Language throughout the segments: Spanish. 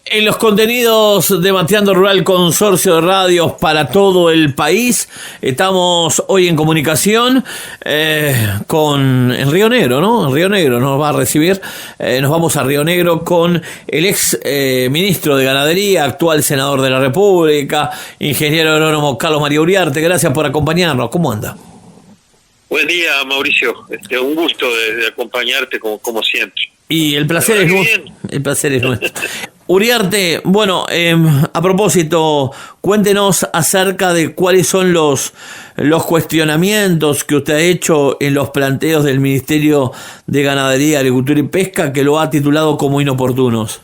En los contenidos de Mateando Rural, consorcio de radios para todo el país, estamos hoy en comunicación en Río Negro, ¿no? En Río Negro nos va a recibir, nos vamos a Río Negro con el ex ministro de Ganadería, actual senador de la República, ingeniero agrónomo Carlos María Uriarte. Gracias por acompañarnos. ¿Cómo anda? Buen día, Mauricio. Un gusto de acompañarte como siempre. Y el placer es nuestro. El placer es nuestro. Uriarte, bueno, a propósito, cuéntenos acerca de cuáles son los cuestionamientos que usted ha hecho en los planteos del Ministerio de Ganadería, Agricultura y Pesca, que lo ha titulado como inoportunos.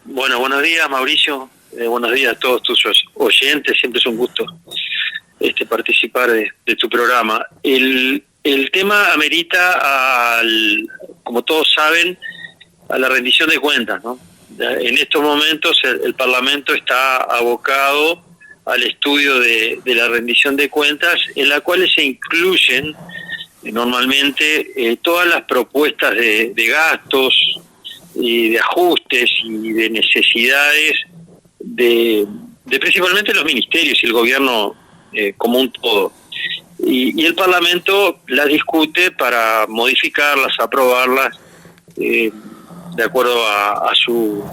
Bueno, buenos días, Mauricio. Buenos días a todos tus oyentes. Siempre es un gusto participar de tu programa. El tema amerita, como todos saben, a la rendición de cuentas, ¿no? En estos momentos el Parlamento está abocado al estudio de la rendición de cuentas, en la cual se incluyen normalmente todas las propuestas de gastos y de ajustes y de necesidades de principalmente los ministerios y el gobierno como un todo. Y el Parlamento las discute para modificarlas, aprobarlas, de acuerdo a su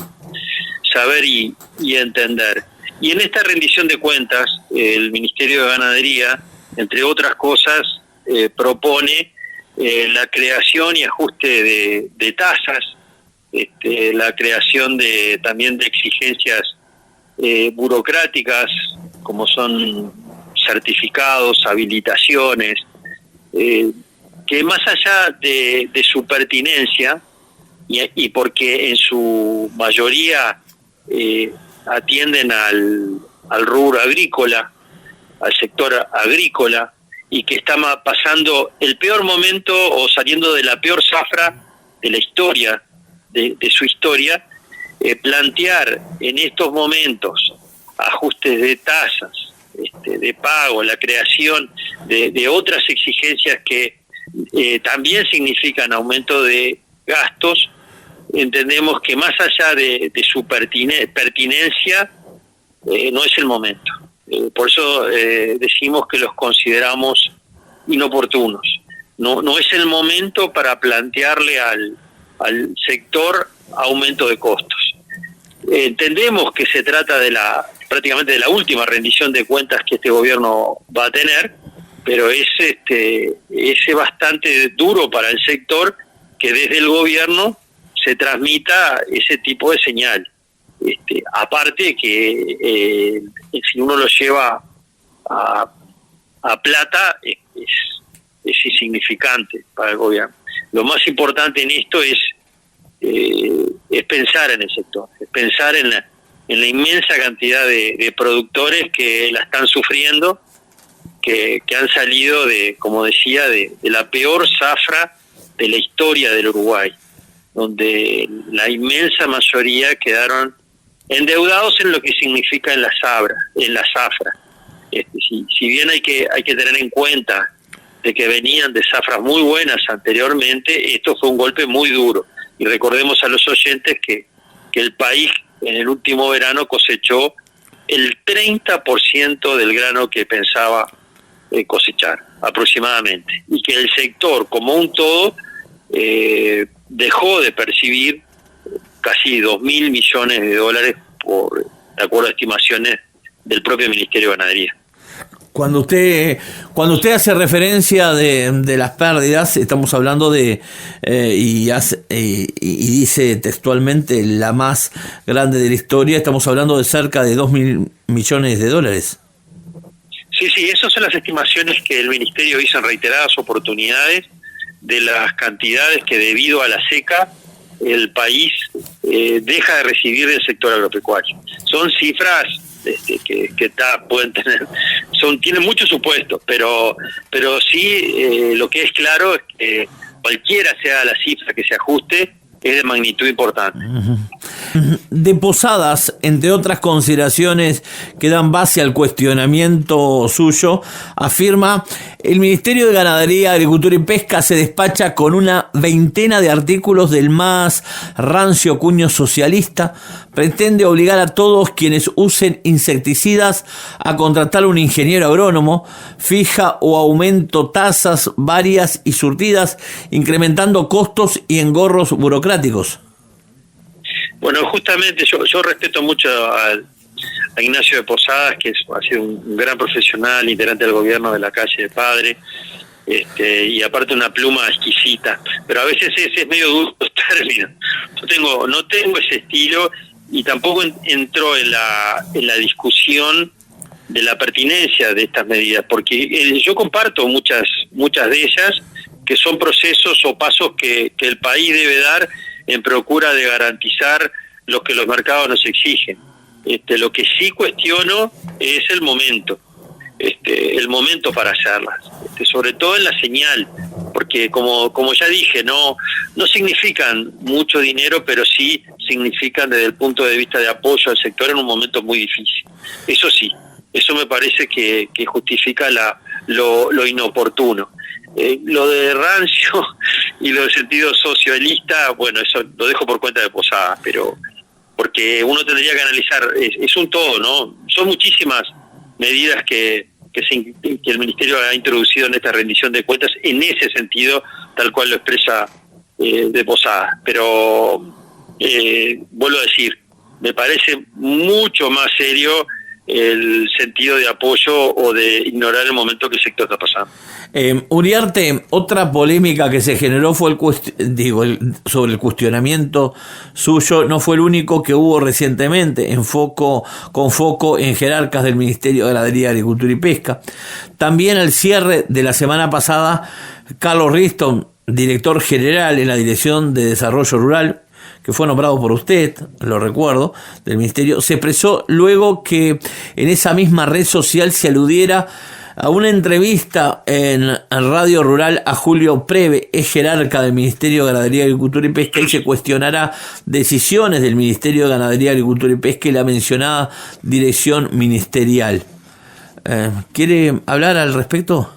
saber y entender. Y en esta rendición de cuentas, el Ministerio de Ganadería, entre otras cosas, propone la creación y ajuste de tasas, la creación también de exigencias burocráticas, como son certificados, habilitaciones, que más allá de su pertinencia, y porque en su mayoría atienden al rubro agrícola, al sector agrícola, y que está pasando el peor momento o saliendo de la peor zafra de la historia, de su historia, plantear en estos momentos ajustes de tasas, de pago, la creación de otras exigencias que también significan aumento de gastos. Entendemos que más allá de su pertinencia, no es el momento. Por eso decimos que los consideramos inoportunos. No es el momento para plantearle al sector aumento de costos. Entendemos que se trata prácticamente de la última rendición de cuentas que este gobierno va a tener, pero es bastante duro para el sector que desde el gobierno se transmita ese tipo de señal. Aparte que si uno lo lleva a plata es insignificante para el gobierno. Lo más importante en esto es pensar en el sector, es pensar en la inmensa cantidad de productores que la están sufriendo, que han salido como decía, de la peor zafra de la historia del Uruguay, donde la inmensa mayoría quedaron endeudados en lo que significa en la zafra. Si bien hay que tener en cuenta de que venían de zafras muy buenas anteriormente, esto fue un golpe muy duro. Y recordemos a los oyentes que el país en el último verano cosechó el 30% del grano que pensaba cosechar aproximadamente, y que el sector como un todo dejó de percibir casi 2.000 millones de dólares de acuerdo a estimaciones del propio Ministerio de Ganadería. Cuando usted hace referencia de las pérdidas, estamos hablando y dice textualmente la más grande de la historia, estamos hablando de cerca de 2.000 millones de dólares. Sí, esas son las estimaciones que el Ministerio hizo en reiteradas oportunidades de las cantidades que debido a la seca el país deja de recibir del sector agropecuario. Son cifras que pueden tener, tienen muchos supuestos, pero sí lo que es claro es que cualquiera sea la cifra que se ajuste, es de magnitud importante. De Posadas, entre otras consideraciones que dan base al cuestionamiento suyo, afirma: el Ministerio de Ganadería, Agricultura y Pesca se despacha con una veintena de artículos del más rancio cuño socialista, pretende obligar a todos quienes usen insecticidas a contratar un ingeniero agrónomo, fija o aumento tasas varias y surtidas, incrementando costos y engorros burocráticos. Bueno, justamente yo respeto mucho a Ignacio de Posadas, que ha sido un gran profesional, integrante del gobierno de la calle de Padre, y aparte una pluma exquisita, pero a veces es medio duro los términos. No tengo ese estilo, y tampoco entró en la discusión de la pertinencia de estas medidas, porque yo comparto muchas de ellas, que son procesos o pasos que el país debe dar en procura de garantizar lo que los mercados nos exigen. Lo que sí cuestiono es el momento para hacerlas, sobre todo en la señal, porque como ya dije, no significan mucho dinero, pero sí significan desde el punto de vista de apoyo al sector en un momento muy difícil. Eso sí, eso me parece que justifica lo inoportuno. Lo de rancio y lo de sentido socialista, bueno, eso lo dejo por cuenta de Posadas, pero porque uno tendría que analizar, es un todo, ¿no? Son muchísimas medidas que el Ministerio ha introducido en esta rendición de cuentas en ese sentido, tal cual lo expresa de Posadas, pero vuelvo a decir, me parece mucho más serio el sentido de apoyo o de ignorar el momento que el sector está pasando. Uriarte, otra polémica que se generó fue sobre el cuestionamiento suyo. No fue el único que hubo recientemente, con foco en jerarcas del Ministerio de Ganadería, Agricultura y Pesca. También al cierre de la semana pasada, Carlos Riston, director general en la Dirección de Desarrollo Rural, que fue nombrado por usted, lo recuerdo, del Ministerio, se expresó luego que en esa misma red social se aludiera a una entrevista en Radio Rural a Julio Preve, es jerarca del Ministerio de Ganadería, Agricultura y Pesca, y se cuestionará decisiones del Ministerio de Ganadería, Agricultura y Pesca y la mencionada dirección ministerial. ¿Quiere hablar al respecto?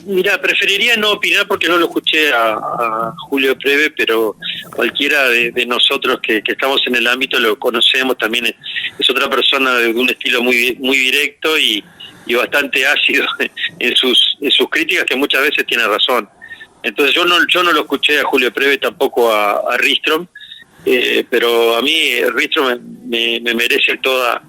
Mira, preferiría no opinar porque no lo escuché a Julio Preve, pero cualquiera de nosotros que estamos en el ámbito lo conocemos. También es otra persona de un estilo muy directo y bastante ácido en sus críticas, que muchas veces tiene razón. Entonces yo no lo escuché a Julio Preve, tampoco a Ristrom, pero a mí Ristrom me merece toda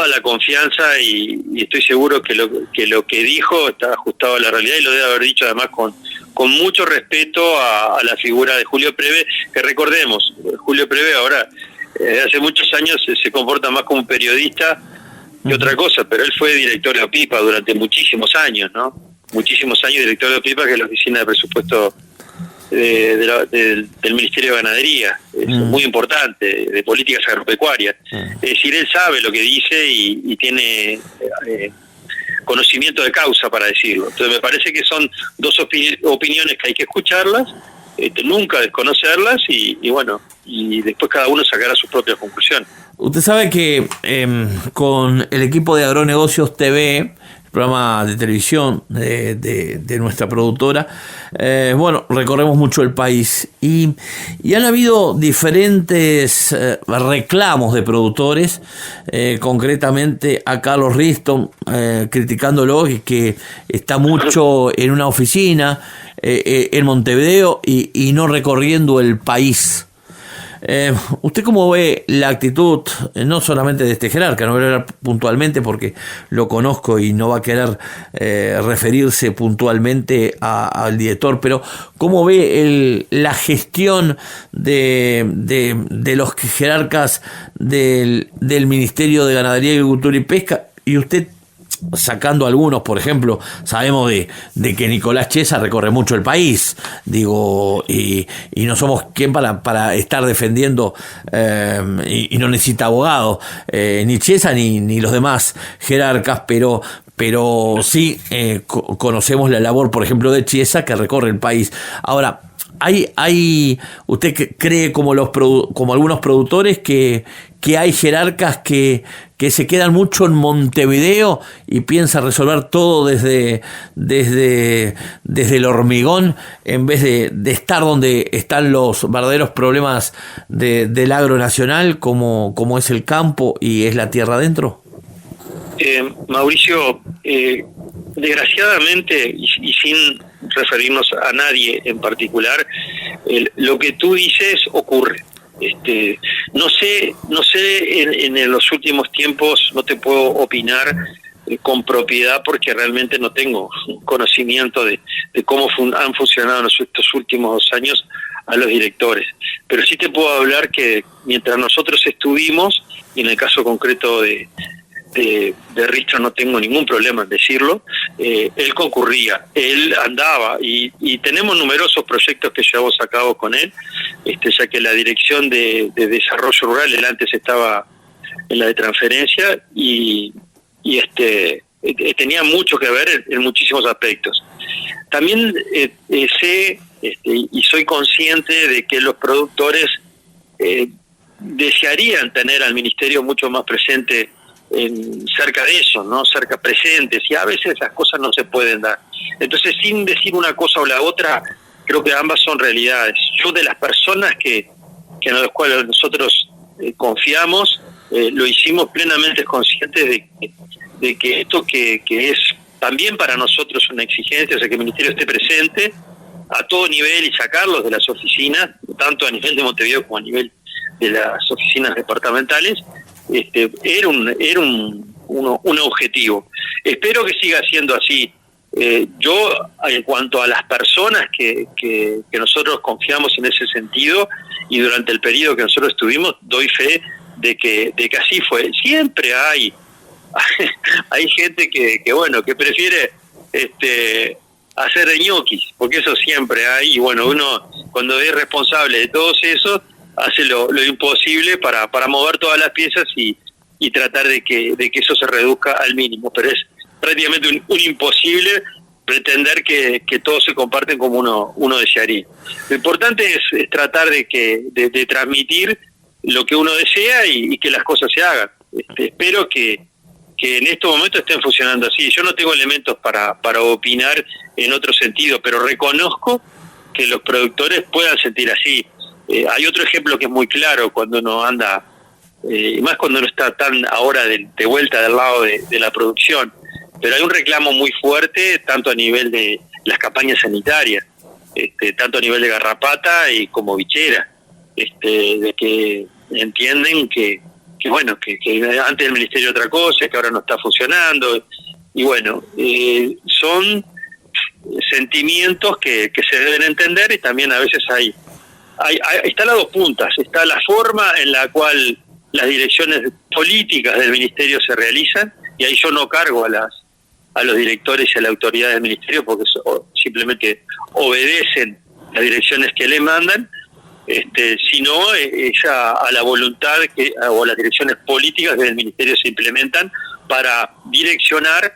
la confianza y estoy seguro que lo que dijo está ajustado a la realidad, y lo debe haber dicho además con mucho respeto a la figura de Julio Preve, que recordemos, Julio Preve ahora hace muchos años se comporta más como un periodista que otra cosa, pero él fue director de OPIPA durante muchísimos años, ¿no? Muchísimos años director de OPIPA, que es la oficina de presupuesto del Ministerio de Ganadería, es muy importante, de políticas agropecuarias. Es decir, él sabe lo que dice y tiene conocimiento de causa para decirlo. Entonces me parece que son dos opiniones que hay que escucharlas, nunca desconocerlas y bueno, y después cada uno sacará sus propias conclusiones. Usted sabe que con el equipo de Agronegocios TV, programa de televisión de nuestra productora, recorremos mucho el país y han habido diferentes reclamos de productores, concretamente a Carlos Riston, criticándolo, que está mucho en una oficina en Montevideo y no recorriendo el país. ¿Usted cómo ve la actitud, no solamente de este jerarca, no voy a hablar puntualmente porque lo conozco y no va a querer referirse puntualmente al director, pero cómo ve la gestión de los jerarcas del Ministerio de Ganadería, Agricultura y Pesca, y usted sacando algunos? Por ejemplo, sabemos de que Nicolás Chiesa recorre mucho el país, y no somos quien para estar defendiendo, y no necesita abogado, ni Chiesa ni los demás jerarcas, pero sí conocemos la labor, por ejemplo, de Chiesa, que recorre el país. Ahora, ¿Usted cree como como algunos productores que hay jerarcas que se quedan mucho en Montevideo y piensan resolver todo desde el hormigón en vez de estar donde están los verdaderos problemas del agro nacional, como es el campo y es la tierra adentro? Mauricio, desgraciadamente, y sin referirnos a nadie en particular, lo que tú dices ocurre. No sé, en los últimos tiempos no te puedo opinar con propiedad porque realmente no tengo conocimiento de cómo han funcionado en estos últimos 2 años a los directores. Pero sí te puedo hablar que mientras nosotros estuvimos, y en el caso concreto de Ristra no tengo ningún problema en decirlo, él concurría, él andaba y tenemos numerosos proyectos que llevamos a cabo con él, ya que la dirección de desarrollo rural, él antes estaba en la de transferencia y tenía mucho que ver en muchísimos aspectos. También sé y soy consciente de que los productores desearían tener al ministerio mucho más presente cerca de eso, ¿no? Cerca presentes, y a veces las cosas no se pueden dar. Entonces, sin decir una cosa o la otra, creo que ambas son realidades. Yo, de las personas que en las cuales nosotros confiamos, lo hicimos plenamente conscientes de que esto que es también para nosotros una exigencia, o sea, que el ministerio esté presente a todo nivel y sacarlos de las oficinas, tanto a nivel de Montevideo como a nivel de las oficinas departamentales, era un objetivo. Espero que siga siendo así. Yo, en cuanto a las personas que nosotros confiamos en ese sentido, y durante el periodo que nosotros estuvimos, doy fe de que así fue. Siempre hay gente que prefiere hacer de ñoquis, porque eso siempre hay, y bueno, uno cuando es responsable de todos esos, hace lo imposible para mover todas las piezas y tratar de que eso se reduzca al mínimo, pero es prácticamente un imposible pretender que todos se comparten como uno desearía. Lo importante es tratar de transmitir lo que uno desea y que las cosas se hagan. Espero que en estos momentos estén funcionando así. Yo no tengo elementos para opinar en otro sentido, pero reconozco que los productores puedan sentir así. Hay otro ejemplo que es muy claro cuando uno anda, y más cuando uno está tan ahora de vuelta del lado de la producción, pero hay un reclamo muy fuerte tanto a nivel de las campañas sanitarias, tanto a nivel de garrapata y como bichera, de que entienden que antes el ministerio otra cosa, que ahora no está funcionando, y bueno, son sentimientos que se deben entender, y también a veces está las dos puntas. Está la forma en la cual las direcciones políticas del ministerio se realizan, y ahí yo no cargo a los directores y a la autoridad del ministerio porque simplemente obedecen las direcciones que le mandan, sino a la voluntad o las direcciones políticas que del ministerio se implementan para direccionar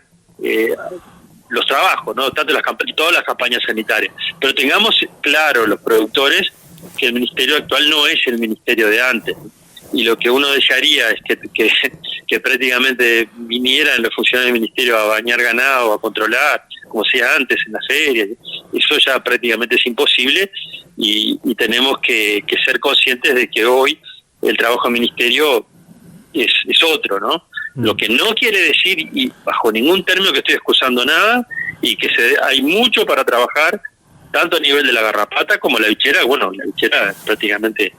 los trabajos, ¿no? Tanto todas las campañas sanitarias. Pero tengamos claro los productores que el ministerio actual no es el ministerio de antes, y lo que uno desearía es que prácticamente vinieran los funcionarios del ministerio a bañar ganado, a controlar, como sea antes en las ferias. Eso ya prácticamente es imposible, y tenemos que ser conscientes de que hoy el trabajo del ministerio es otro, ¿no? Lo que no quiere decir, y bajo ningún término que estoy excusando nada, y que hay mucho para trabajar, tanto a nivel de la garrapata como la bichera. Bueno, la bichera prácticamente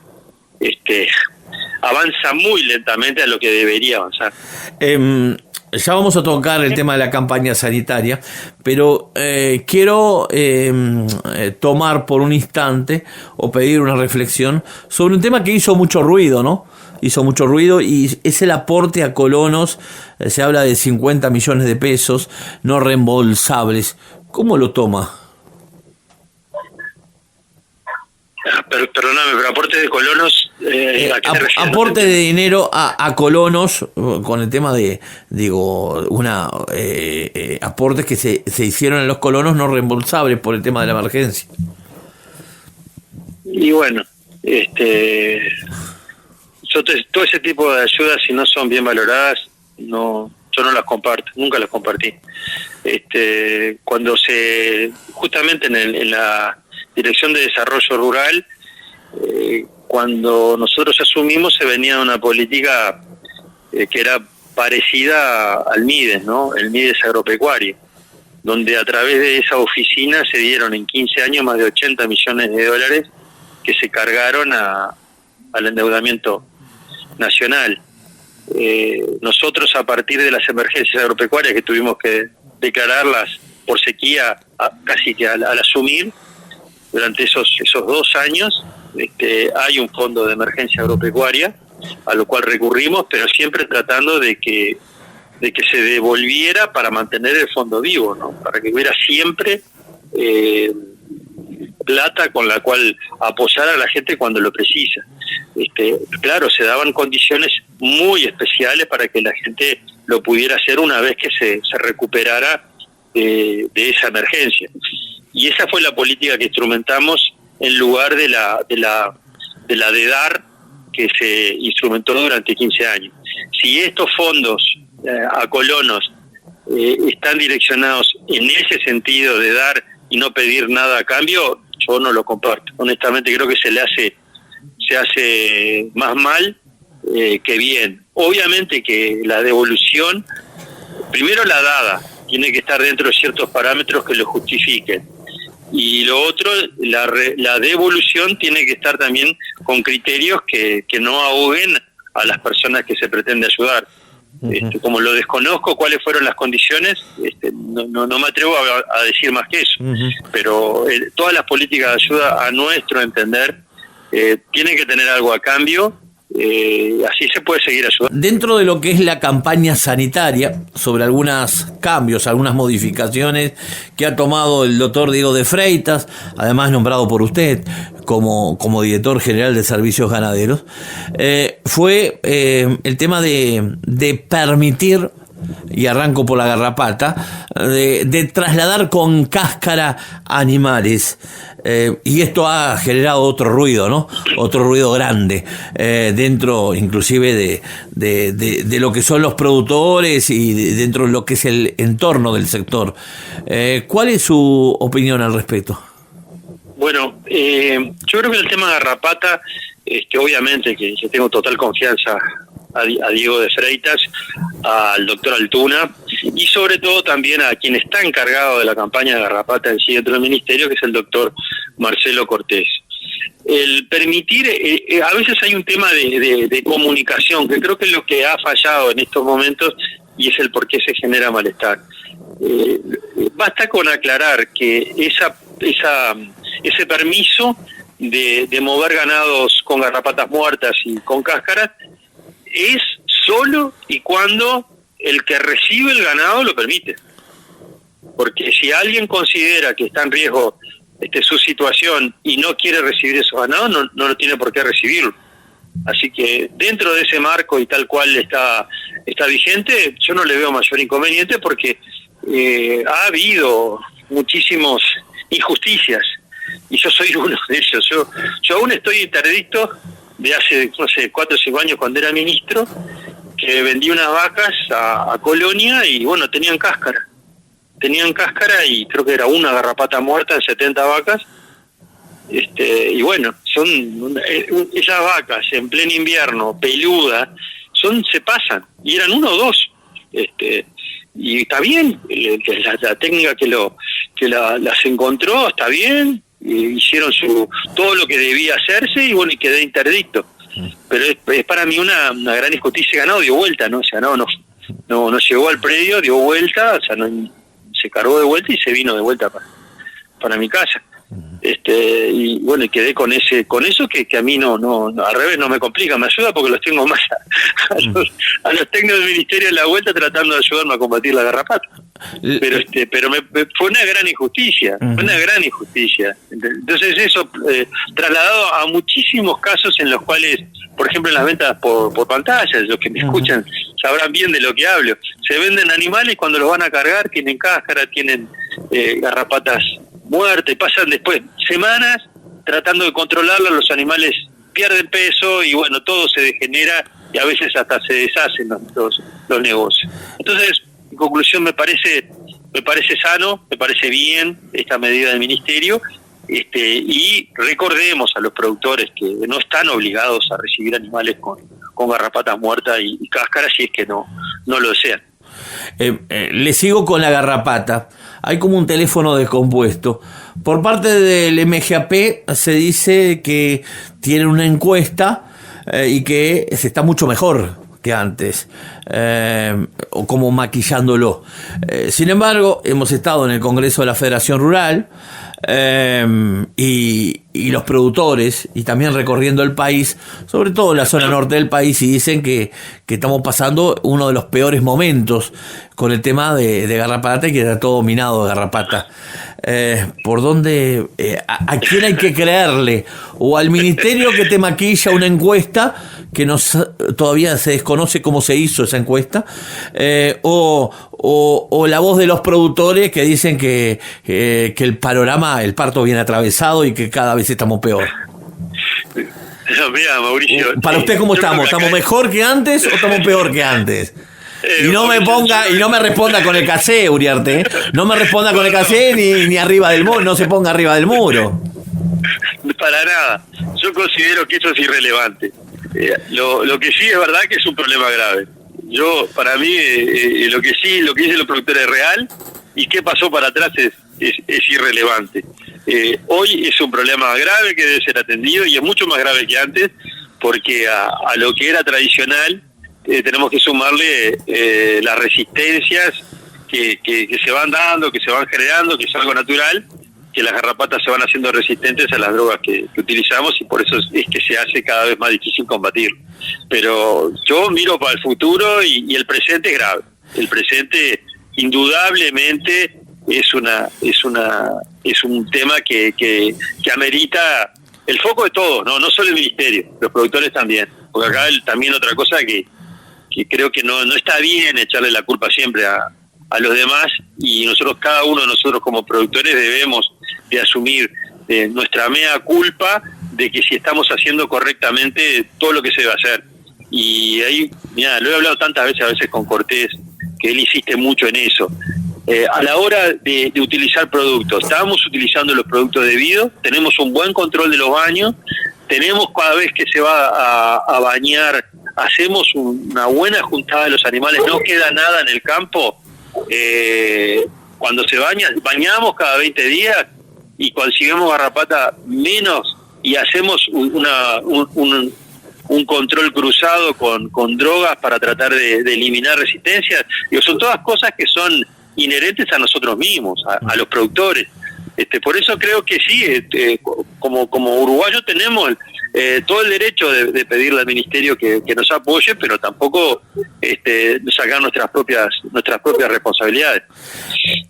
avanza muy lentamente a lo que debería avanzar. Ya vamos a tocar el tema de la campaña sanitaria, pero quiero tomar por un instante o pedir una reflexión sobre un tema que hizo mucho ruido, ¿no? Hizo mucho ruido, y es el aporte a colonos. Se habla de 50 millones de pesos no reembolsables. ¿Cómo lo toma? Perdóname, pero aportes de colonos, ¿a qué te refieres? Aporte de dinero a colonos, con el tema de, aportes que se hicieron a los colonos no reembolsables por el tema de la emergencia. Y bueno, todo ese tipo de ayudas, si no son bien valoradas, yo no las comparto, nunca las compartí. Cuando justamente en la Dirección de Desarrollo Rural, cuando nosotros asumimos, se venía una política que era parecida al MIDES, ¿no? El MIDES agropecuario, donde a través de esa oficina se dieron en 15 años más de 80 millones de dólares que se cargaron al endeudamiento nacional. Nosotros, a partir de las emergencias agropecuarias que tuvimos que declararlas por sequía casi que al asumir, durante esos 2 años hay un fondo de emergencia agropecuaria a lo cual recurrimos, pero siempre tratando de que se devolviera para mantener el fondo vivo, ¿no? Para que hubiera siempre plata con la cual apoyar a la gente cuando lo precisa. Claro, se daban condiciones muy especiales para que la gente lo pudiera hacer una vez que se recuperara de esa emergencia. Y esa fue la política que instrumentamos en lugar de la de dar, que se instrumentó durante 15 años. Si estos fondos a colonos están direccionados en ese sentido de dar y no pedir nada a cambio, yo no lo comparto. Honestamente creo que se hace más mal que bien. Obviamente que la devolución, primero la dada, tiene que estar dentro de ciertos parámetros que lo justifiquen. Y lo otro, la devolución tiene que estar también con criterios que no ahoguen a las personas que se pretende ayudar. Como lo desconozco cuáles fueron las condiciones, no me atrevo a decir más que eso. Pero todas las políticas de ayuda, a nuestro entender, tienen que tener algo a cambio. Así se puede seguir ayudando. Dentro de lo que es la campaña sanitaria, sobre algunos cambios, algunas modificaciones que ha tomado el doctor Diego de Freitas, además nombrado por usted como director general de servicios ganaderos, fue el tema de permitir, y arranco por la garrapata, de trasladar con cáscara animales. Y esto ha generado otro ruido, ¿no? Otro ruido grande, dentro inclusive de lo que son los productores y dentro de lo que es el entorno del sector. ¿Cuál es su opinión al respecto? Bueno, yo creo que el tema garrapata, obviamente que yo tengo total confianza a Diego de Freitas, al doctor Altuna y sobre todo también a quien está encargado de la campaña de garrapata en sí dentro del ministerio, que es el doctor Marcelo Cortés. El permitir, a veces hay un tema de comunicación, que creo que es lo que ha fallado en estos momentos y es el por qué se genera malestar. Basta con aclarar que ese permiso de mover ganados con garrapatas muertas y con cáscaras es solo y cuando el que recibe el ganado lo permite. Porque si alguien considera que está en riesgo su situación y no quiere recibir esos ganados, no lo tiene por qué recibirlo. Así que dentro de ese marco y tal cual está vigente, yo no le veo mayor inconveniente porque ha habido muchísimas injusticias y yo soy uno de ellos. Yo aún estoy interdicto de hace, 4 o 5 años cuando era ministro, que vendí unas vacas a Colonia y bueno, tenían cáscara y creo que era una garrapata muerta en 70 vacas. Y bueno, son esas vacas en pleno invierno, peludas, se pasan, y eran 1 o 2. Y está bien, la técnica que las encontró está bien, hicieron todo lo que debía hacerse y bueno, y quedé interdicto. Pero es para mí una gran injusticia. Ganado dio vuelta, ¿no? O sea, no llegó al predio, dio vuelta, o sea, se cargó de vuelta y se vino de vuelta para mi casa. Y bueno, y quedé con eso que a mí no al revés no me complica, me ayuda porque los tengo más a los técnicos del ministerio en la vuelta tratando de ayudarme a combatir la garrapata. Pero fue una gran injusticia, Entonces eso trasladado a muchísimos casos en los cuales, por ejemplo, en las ventas por pantalla, los que me escuchan sabrán bien de lo que hablo. Se venden animales y cuando los van a cargar tienen cáscara, tienen garrapatas muertas, pasan después semanas tratando de controlarlo, los animales pierden peso y bueno, todo se degenera y a veces hasta se deshacen los negocios. Entonces, en conclusión, me parece sano, me parece bien esta medida del ministerio, y recordemos a los productores que no están obligados a recibir animales con garrapatas muertas y cáscaras si es que no lo desean. Le sigo con la garrapata. Hay como un teléfono descompuesto. Por parte del MGAP se dice que tiene una encuesta y que se está mucho mejor que antes, o como maquillándolo. Sin embargo, hemos estado en el Congreso de la Federación Rural y los productores, y también recorriendo el país, sobre todo en la zona norte del país, y dicen que estamos pasando uno de los peores momentos con el tema de garrapata, y que está todo dominado de garrapata. ¿Por dónde, a quién hay que creerle? ¿O al ministerio que te maquilla una encuesta que todavía se desconoce cómo se hizo esa encuesta? O la voz de los productores que dicen que el panorama, el parto viene atravesado y que cada vez estamos peor? Mira, Mauricio, para usted, ¿cómo estamos? ¿Estamos mejor que antes o estamos peor que antes? Y no me responda con el casé, Uriarte, ¿eh? No me responda con el casé ni arriba del muro, no se ponga arriba del muro. Para nada. Yo considero que eso es irrelevante. Lo que sí es verdad que es un problema grave. Para mí, lo que dicen los productores es real, y qué pasó para atrás es irrelevante. Hoy es un problema grave que debe ser atendido, y es mucho más grave que antes, porque a lo que era tradicional tenemos que sumarle las resistencias que se van dando, que se van generando, que es algo natural, que las garrapatas se van haciendo resistentes a las drogas que utilizamos, y por eso es que se hace cada vez más difícil combatir. Pero yo miro para el futuro, y el presente es grave. El presente indudablemente es un tema que amerita el foco de todos, no solo el ministerio, los productores también, porque acá también otra cosa que creo que no está bien echarle la culpa siempre a los demás, y cada uno de nosotros como productores debemos de asumir nuestra mea culpa de que si estamos haciendo correctamente todo lo que se debe hacer. Y ahí, mira, lo he hablado tantas veces, a veces con Cortés, que él insiste mucho en eso. A la hora de utilizar productos, estábamos utilizando los productos debidos, tenemos un buen control de los baños, tenemos cada vez que se va a bañar, hacemos una buena juntada de los animales, no queda nada en el campo. Cuando se bañamos cada 20 días, y conseguimos garrapata menos, y hacemos un control cruzado con drogas para tratar de eliminar resistencias. Son todas cosas que son inherentes a nosotros mismos, a los productores. Por eso creo que sí, como uruguayos tenemos todo el derecho de pedirle al ministerio que nos apoye, pero tampoco sacar nuestras propias responsabilidades.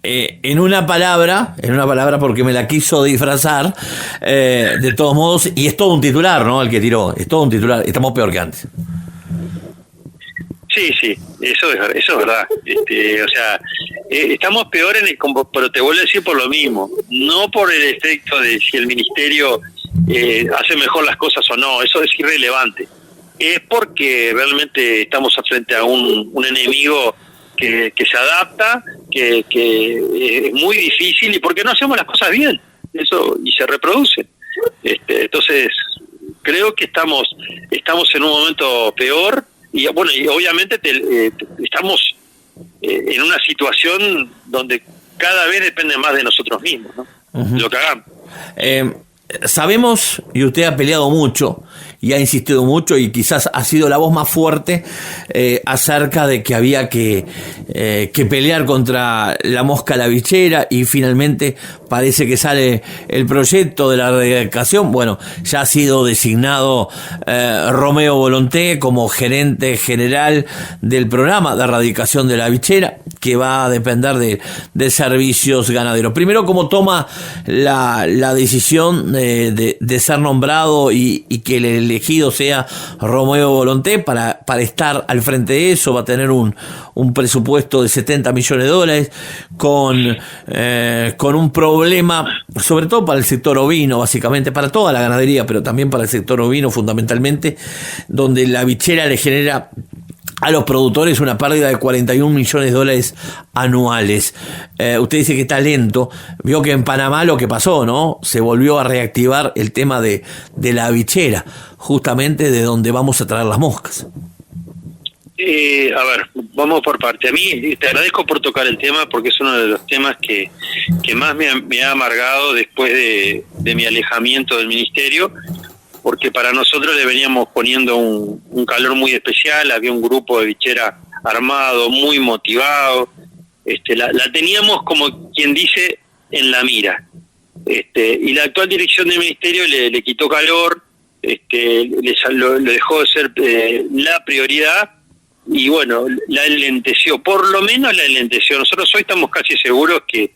En una palabra, porque me la quiso disfrazar, de todos modos, y es todo un titular, ¿no? El que tiró, es todo un titular, estamos peor que antes. Sí, eso es verdad. Estamos peor pero te vuelvo a decir por lo mismo, no por el efecto de si el ministerio hace mejor las cosas o no, eso es irrelevante. Es porque realmente estamos frente a un enemigo que se adapta, que es muy difícil, y porque no hacemos las cosas bien, eso, y se reproduce. Entonces, creo que estamos en un momento peor, y bueno, y obviamente estamos en una situación donde cada vez depende más de nosotros mismos, ¿no? Uh-huh. Lo que hagamos. Sabemos, y usted ha peleado mucho y ha insistido mucho, y quizás ha sido la voz más fuerte acerca de que había que pelear contra la mosca lavichera, y finalmente parece que sale el proyecto de la erradicación. Bueno, ya ha sido designado Romeo Volonté como gerente general del programa de erradicación de la lavichera, que va a depender de servicios ganaderos. Primero, ¿cómo toma la decisión de ser nombrado y que le elegido sea Romeo Volonté para estar al frente de eso. Va a tener un presupuesto de $70 millones con un problema, sobre todo para el sector ovino, básicamente, para toda la ganadería, pero también para el sector ovino fundamentalmente, donde la bichera le genera a los productores una pérdida de $41 millones anuales. Usted dice que está lento. Vio que en Panamá lo que pasó, ¿no? Se volvió a reactivar el tema de la bichera, justamente de donde vamos a traer las moscas. A ver, vamos por parte. A mí te agradezco por tocar el tema, porque es uno de los temas que más me ha amargado después de mi alejamiento del ministerio, porque para nosotros le veníamos poniendo un calor muy especial. Había un grupo de bichera armado, muy motivado, la teníamos, como quien dice, en la mira, y la actual dirección del ministerio le quitó calor, lo dejó de ser la prioridad, y bueno, la enlenteció, por lo menos la enlenteció. Nosotros hoy estamos casi seguros que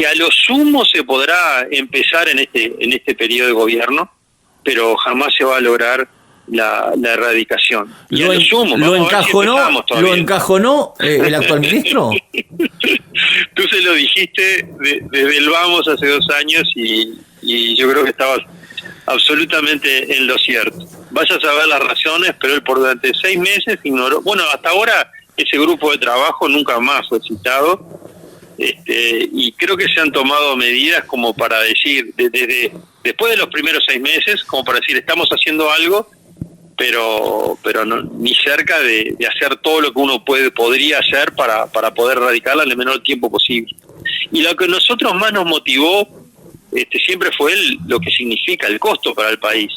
a lo sumo se podrá empezar en este periodo de gobierno, pero jamás se va a lograr la erradicación. ¿Lo encajonó el actual ministro? Tú se lo dijiste desde el vamos hace 2 años, y yo creo que estabas absolutamente en lo cierto. Vaya a saber las razones, pero él por durante 6 meses ignoró. Bueno, hasta ahora ese grupo de trabajo nunca más fue citado. Y creo que se han tomado medidas como para decir, después de los primeros 6 meses, como para decir, estamos haciendo algo, pero no, ni cerca de hacer todo lo que uno podría hacer para poder erradicarla en el menor tiempo posible. Y lo que a nosotros más nos motivó siempre fue lo que significa el costo para el país,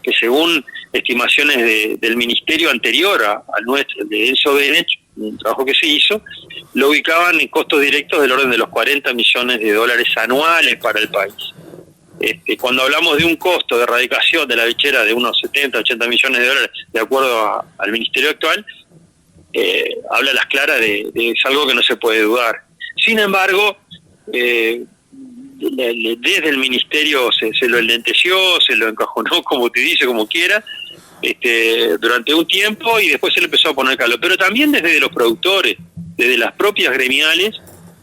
que según estimaciones del ministerio anterior al nuestro, de Enzo Benech, un trabajo que se hizo, lo ubicaban en costos directos del orden de los $40 millones anuales para el país. Cuando hablamos de un costo de erradicación de la bichera de unos $70-80 millones, de acuerdo al ministerio actual, habla a las claras es algo que no se puede dudar. Sin embargo, desde el ministerio se lo enlenteció, se lo encajonó, como te dice, como quiera, durante un tiempo, y después se le empezó a poner calor. Pero también desde los productores, desde las propias gremiales,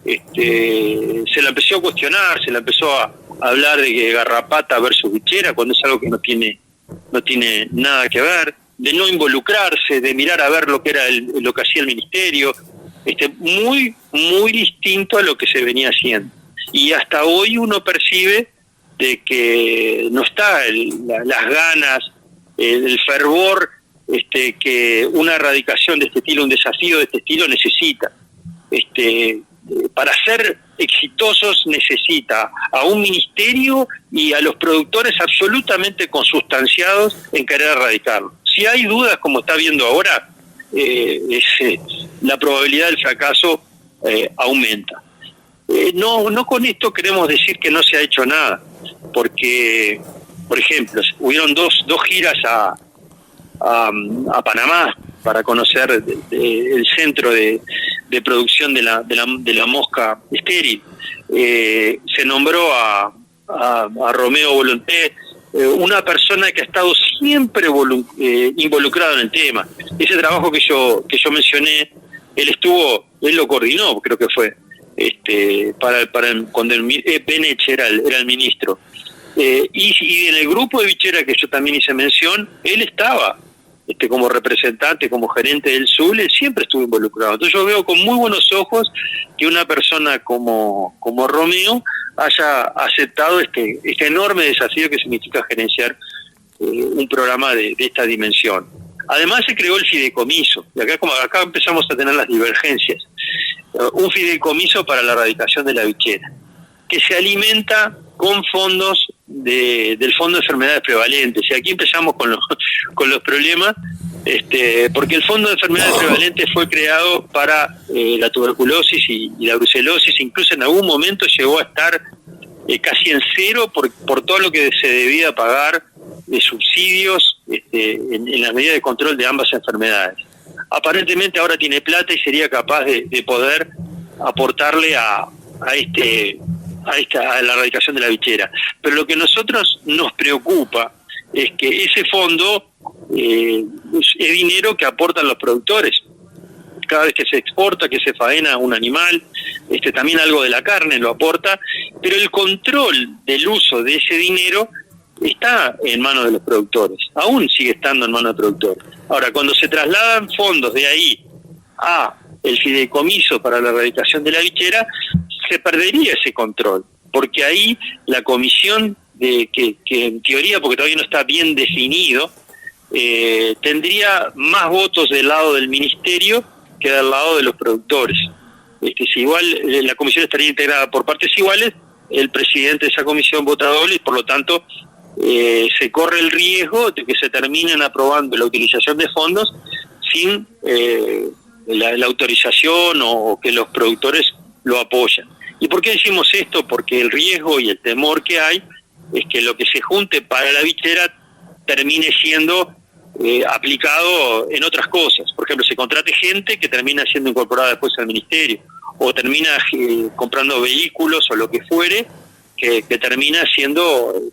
se la empezó a cuestionar, se la empezó a hablar de que garrapata versus bichera, cuando es algo que no tiene nada que ver, de no involucrarse, de mirar a ver lo que hacía el ministerio, muy, muy distinto a lo que se venía haciendo. Y hasta hoy uno percibe de que no está las ganas, el fervor que una erradicación de este estilo, un desafío de este estilo necesita. Para ser exitosos necesita a un ministerio y a los productores absolutamente consustanciados en querer erradicarlo. Si hay dudas, como está viendo ahora, la probabilidad del fracaso aumenta. No con esto queremos decir que no se ha hecho nada, porque, por ejemplo, hubieron dos giras a Panamá para conocer el centro de producción de la mosca estéril. Se nombró a Romeo Volonté, una persona que ha estado siempre involucrado en el tema. Ese trabajo que yo mencioné, él lo coordinó, creo que fue, cuando Benech era el ministro. Y en el grupo de bichera que yo también hice mención, él estaba como representante, como gerente del SUL, él siempre estuvo involucrado. Entonces yo veo con muy buenos ojos que una persona como Romeo haya aceptado este enorme desafío que significa gerenciar un programa de esta dimensión. Además se creó el fideicomiso, y acá empezamos a tener las divergencias. Un fideicomiso para la erradicación de la bichera, que se alimenta con fondos del Fondo de Enfermedades Prevalentes. Y aquí empezamos con los problemas, porque el Fondo de Enfermedades Prevalentes fue creado para la tuberculosis y la brucelosis. Incluso en algún momento llegó a estar casi en cero por todo lo que se debía pagar de subsidios en la medida de control de ambas enfermedades. Aparentemente ahora tiene plata y sería capaz de poder aportarle a la erradicación de la bichera. Pero lo que a nosotros nos preocupa es que ese fondo es dinero que aportan los productores. Cada vez que se exporta, que se faena un animal, también algo de la carne lo aporta, pero el control del uso de ese dinero está en manos de los productores, aún sigue estando en manos de los productores. Ahora, cuando se trasladan fondos de ahí a el fideicomiso para la erradicación de la bichera, se perdería ese control, porque ahí la comisión, que en teoría, porque todavía no está bien definido, tendría más votos del lado del ministerio que del lado de los productores. Si igual la comisión estaría integrada por partes iguales, el presidente de esa comisión vota doble y por lo tanto se corre el riesgo de que se terminen aprobando la utilización de fondos sin la autorización o que los productores lo apoyan. ¿Y por qué decimos esto? Porque el riesgo y el temor que hay es que lo que se junte para la bichera termine siendo aplicado en otras cosas. Por ejemplo, se contrate gente que termina siendo incorporada después al ministerio, o termina comprando vehículos o lo que fuere, que termina en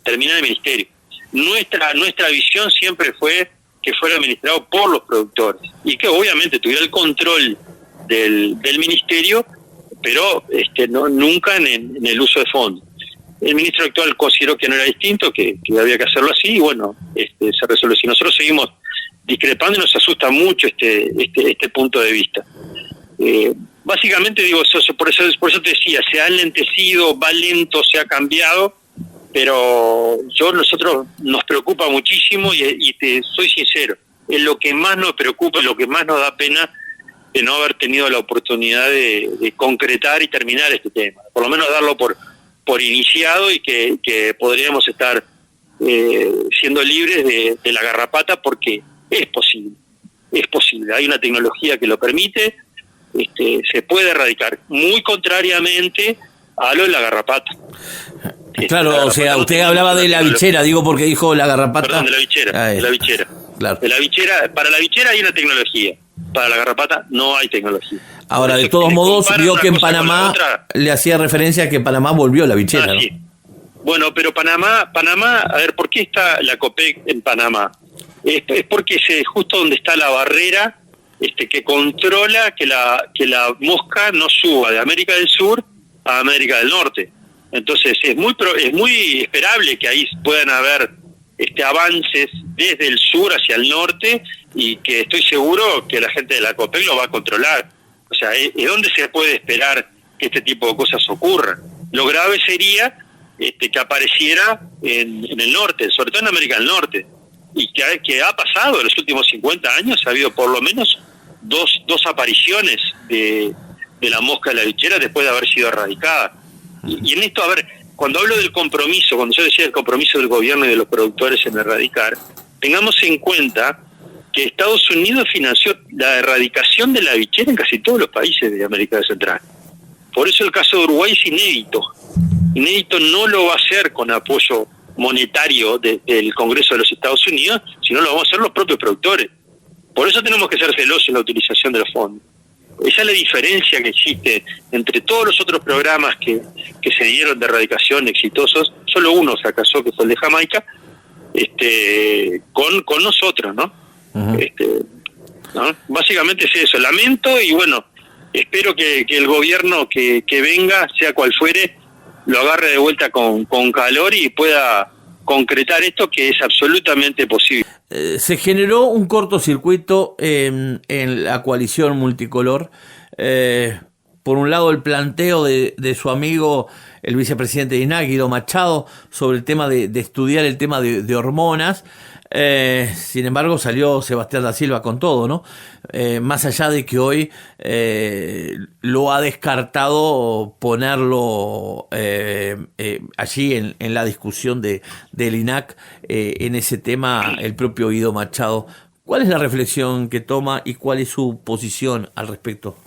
el ministerio. Nuestra visión siempre fue que fuera administrado por los productores y que obviamente tuviera el control del ministerio, pero nunca en el uso de fondos. El ministro actual consideró que no era distinto, que había que hacerlo así, y bueno, se resuelve así. Nosotros seguimos discrepando y nos asusta mucho este punto de vista. Básicamente, digo, por eso te decía, se ha enlentecido, va lento, se ha cambiado, pero nosotros nos preocupa muchísimo y te soy sincero, es lo que más nos preocupa, lo que más nos da pena de no haber tenido la oportunidad de concretar y terminar este tema, por lo menos darlo por iniciado y que podríamos estar siendo libres de la garrapata, porque es posible, hay una tecnología que lo permite, se puede erradicar, muy contrariamente a lo de la garrapata. Claro, o sea, usted hablaba de la bichera, digo porque dijo la garrapata. Perdón, de la bichera. Claro. Para la bichera hay una tecnología, para la garrapata no hay tecnología. Ahora, de todos modos, vio que en Panamá le hacía referencia a que Panamá volvió a la bichera, ¿no? Sí. Bueno, pero Panamá, a ver, ¿por qué está la COPEC en Panamá? Es porque justo donde está la barrera que controla que la mosca no suba de América del Sur a América del Norte. Entonces es muy esperable que ahí puedan haber avances desde el sur hacia el norte, y que estoy seguro que la gente de la COPEC lo va a controlar. O sea, es donde se puede esperar que este tipo de cosas ocurran. Lo grave sería que apareciera en el norte, sobre todo en América del Norte, y que ha pasado en los últimos 50 años, ha habido por lo menos dos apariciones de la mosca de la bichera después de haber sido erradicada. Y en esto, a ver, cuando hablo del compromiso, cuando yo decía el compromiso del gobierno y de los productores en erradicar, tengamos en cuenta que Estados Unidos financió la erradicación de la bichera en casi todos los países de América Central. Por eso el caso de Uruguay es inédito. Inédito no lo va a hacer con apoyo monetario del Congreso de los Estados Unidos, sino lo vamos a hacer los propios productores. Por eso tenemos que ser celosos en la utilización de los fondos. Esa es la diferencia que existe entre todos los otros programas que se dieron de erradicación exitosos. Solo uno fracasó, que fue el de Jamaica, con nosotros, ¿no? Uh-huh. ¿No? Básicamente es eso. Lamento, y bueno, espero que el gobierno que venga, sea cual fuere, lo agarre de vuelta con calor y pueda concretar esto, que es absolutamente posible. Se generó un cortocircuito en la coalición multicolor. Por un lado, el planteo de su amigo, el vicepresidente de INAC, Guido Machado, sobre el tema de estudiar el tema de hormonas. Sin embargo, salió Sebastián da Silva con todo, ¿no? Más allá de que hoy lo ha descartado ponerlo allí en la discusión del INAC, en ese tema, el propio Guido Machado. ¿Cuál es la reflexión que toma y cuál es su posición al respecto?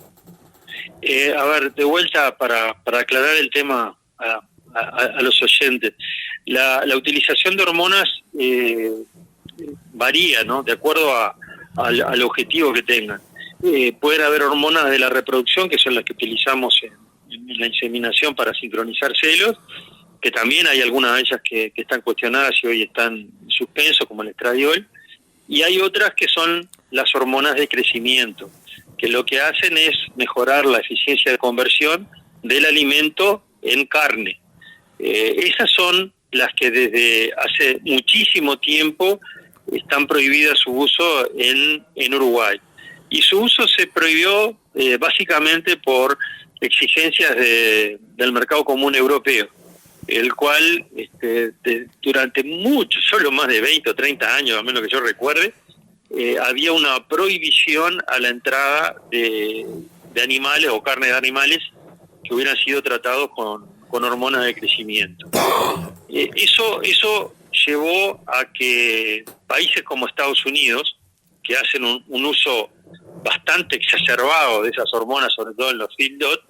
A ver, de vuelta para aclarar el tema a los oyentes. La utilización de hormonas varía, ¿no? De acuerdo al objetivo que tengan. Pueden haber hormonas de la reproducción, que son las que utilizamos en la inseminación para sincronizar celos, que también hay algunas de ellas que están cuestionadas y hoy están en suspenso, como el estradiol, y hay otras que son las hormonas de crecimiento, que lo que hacen es mejorar la eficiencia de conversión del alimento en carne. Esas son las que desde hace muchísimo tiempo están prohibidas su uso en Uruguay. Y su uso se prohibió básicamente por exigencias del mercado común europeo, el cual durante solo más de 20 o 30 años, a menos que yo recuerde, había una prohibición a la entrada de animales o carne de animales que hubieran sido tratados con hormonas de crecimiento. Eso llevó a que países como Estados Unidos, que hacen un uso bastante exacerbado de esas hormonas, sobre todo en los feedlot,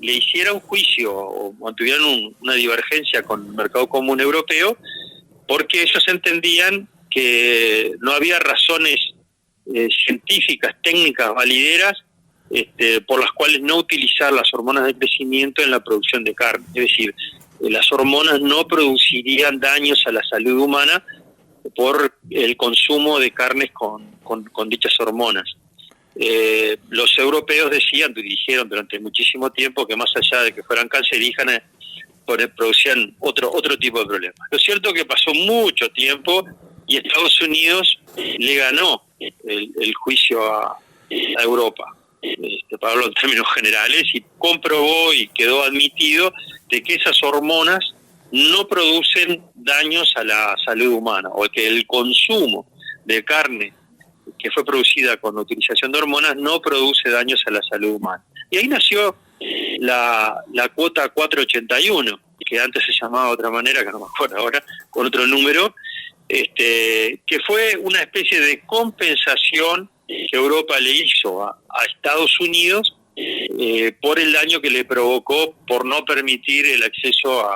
le hicieran juicio o mantuvieran una divergencia con el mercado común europeo, porque ellos entendían que no había razones científicas, técnicas, valideras, por las cuales no utilizar las hormonas de crecimiento en la producción de carne. Es decir, las hormonas no producirían daños a la salud humana por el consumo de carnes con dichas hormonas. Los europeos dijeron durante muchísimo tiempo que más allá de que fueran cancerígenas, producían otro tipo de problemas. Lo cierto es que pasó mucho tiempo y Estados Unidos le ganó el juicio a Europa, para hablar en términos generales, y comprobó y quedó admitido de que esas hormonas no producen daños a la salud humana, o que el consumo de carne que fue producida con la utilización de hormonas no produce daños a la salud humana. Y ahí nació la cuota 481, que antes se llamaba de otra manera, que no me acuerdo ahora, con otro número, que fue una especie de compensación que Europa le hizo a Estados Unidos por el daño que le provocó por no permitir el acceso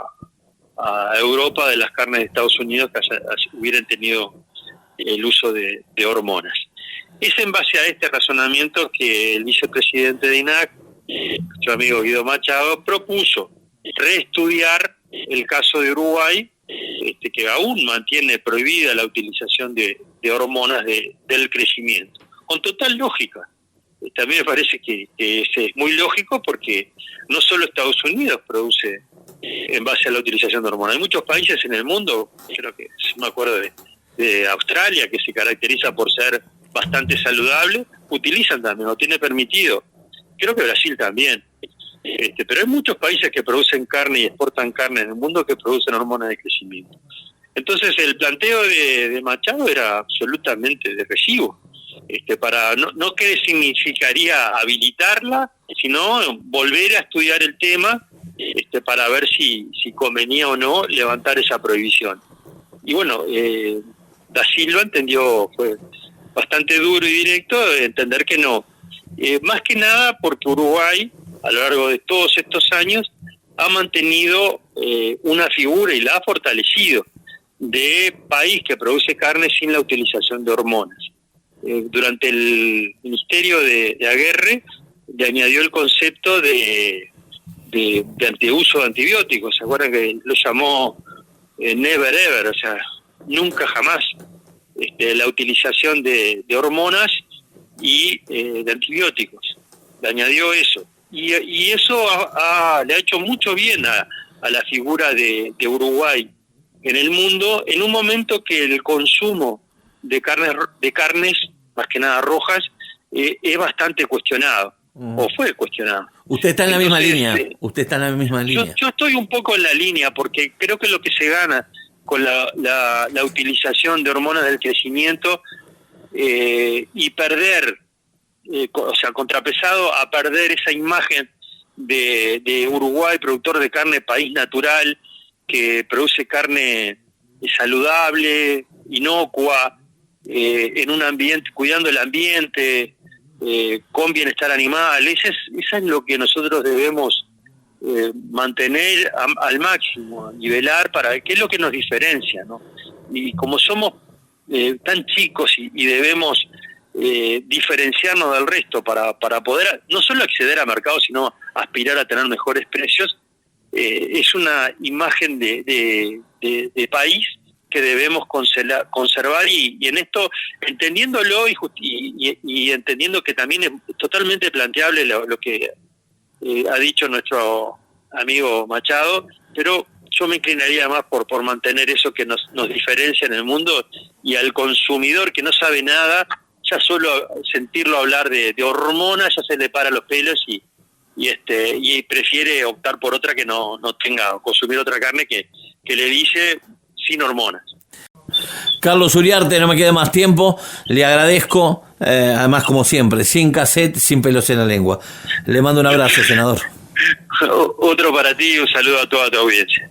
a Europa de las carnes de Estados Unidos que hubieran tenido el uso de hormonas. Es en base a este razonamiento que el vicepresidente de INAC, nuestro amigo Guido Machado, propuso reestudiar el caso de Uruguay, que aún mantiene prohibida la utilización de hormonas del crecimiento, con total lógica. También me parece que es muy lógico, porque no solo Estados Unidos produce en base a la utilización de hormonas. Hay muchos países en el mundo, creo que me acuerdo de Australia, que se caracteriza por ser bastante saludable, utilizan también, o tiene permitido. Creo que Brasil también. Pero hay muchos países que producen carne y exportan carne en el mundo que producen hormonas de crecimiento. Entonces el planteo de Machado era absolutamente de recibo, para no qué significaría habilitarla, sino volver a estudiar el tema, para ver si convenía o no levantar esa prohibición. Y bueno, Da Silva fue bastante duro y directo, de entender que no. Más que nada porque Uruguay, a lo largo de todos estos años, ha mantenido una figura y la ha fortalecido de país que produce carne sin la utilización de hormonas. Durante el Ministerio de Aguerre le añadió el concepto de uso de antibióticos. ¿Se acuerdan que lo llamó never ever? O sea, nunca jamás la utilización de hormonas y de antibióticos. Le añadió eso. Y eso le ha hecho mucho bien a la figura de Uruguay en el mundo, en un momento que el consumo de carnes, más que nada rojas, es bastante cuestionado, o fue cuestionado. Usted está en la misma línea. Usted está en la misma línea. Yo estoy un poco en la línea, porque creo que lo que se gana con la utilización de hormonas del crecimiento y perder, o sea, contrapesado a perder esa imagen de Uruguay, productor de carne, país natural, que produce carne saludable, inocua, en un ambiente, cuidando el ambiente, con bienestar animal. Eso es lo que nosotros debemos mantener al máximo y velar para qué es lo que nos diferencia, ¿no? Y como somos tan chicos y debemos diferenciarnos del resto para poder no solo acceder a mercados, sino aspirar a tener mejores precios, es una imagen de país que debemos conservar, y en esto, entendiéndolo y entendiendo que también es totalmente planteable lo que ha dicho nuestro amigo Machado, pero yo me inclinaría más por mantener eso que nos diferencia en el mundo, y al consumidor que no sabe nada, ya solo sentirlo hablar de hormonas ya se le para los pelos y prefiere optar por otra que no tenga, consumir otra carne que le dice sin hormonas. Carlos Uriarte, no me queda más tiempo, le agradezco, además como siempre, sin cassette, sin pelos en la lengua. Le mando un abrazo, senador. Otro para ti, un saludo a toda tu audiencia.